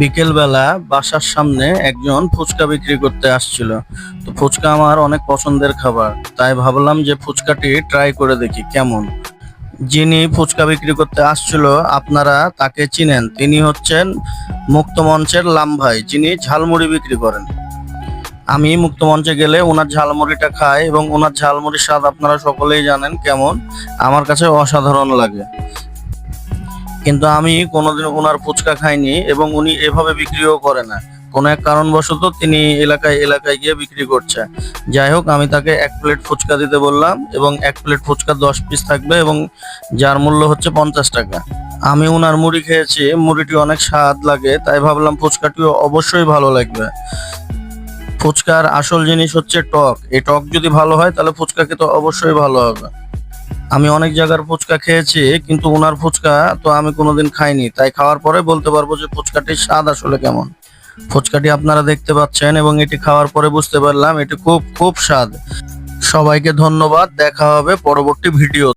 বিকেল বেলা বাসার সামনে একজন ফুচকা বিক্রি করতে আসছিল। তো ফুচকা আমার অনেক পছন্দের খাবার, তাই ভাবলাম যে ফুচকাটি ট্রাই করে দেখি কেমন। যিনি ফুচকা বিক্রি করতে আসছিল আপনারা তাকে চিনেন, তিনি হচ্ছেন মুক্তমঞ্চের লামভাই, যিনি ঝালমুড়ি বিক্রি করেন। আমি মুক্তমঞ্চে গেলে ওনার ঝালমুড়িটা খাই এবং ওনার ঝালমুড়ির স্বাদ আপনারা সকলেই জানেন কেমন, আমার কাছে অসাধারণ লাগে। কিন্তু আমি কোনোদিন ওনার ফুচকা খাইনি এবং উনি এভাবে বিক্রিও করে না। কোনো এক কারণবশত তিনি এলাকায় এলাকায় গিয়ে বিক্রি করছে। যাই হোক, আমি তাকে 1 প্লেট ফুচকা দিতে বললাম এবং 1 প্লেট ফুচকা 10 পিস থাকবে এবং যার মূল্য হচ্ছে 50 টাকা। আমি ওনার মুড়ি খেয়েছি, মুড়িটি অনেক স্বাদ লাগে, তাই ভাবলাম ফুচকাটিও অবশ্যই ভালো লাগবে। ফুচকার আসল জিনিস হচ্ছে টক, এই টক যদি ভালো হয় তাহলে ফুচকা খেতে অবশ্যই ভালো হবে। আমি অনেক জায়গার ফুচকা খেয়েছি, কিন্তু ওনার ফুচকা তো আমি কোনোদিন খাইনি, তাই খাওয়ার পরে বলতে পারবো যে ফুচকাটির স্বাদ আসলে কেমন। ফুচকাটি আপনারা দেখতে পাচ্ছেন এবং এটি খাওয়ার পরে বুঝতে পারলাম এটি খুব খুব স্বাদ। সবাইকে ধন্যবাদ, দেখা হবে পরবর্তী ভিডিও।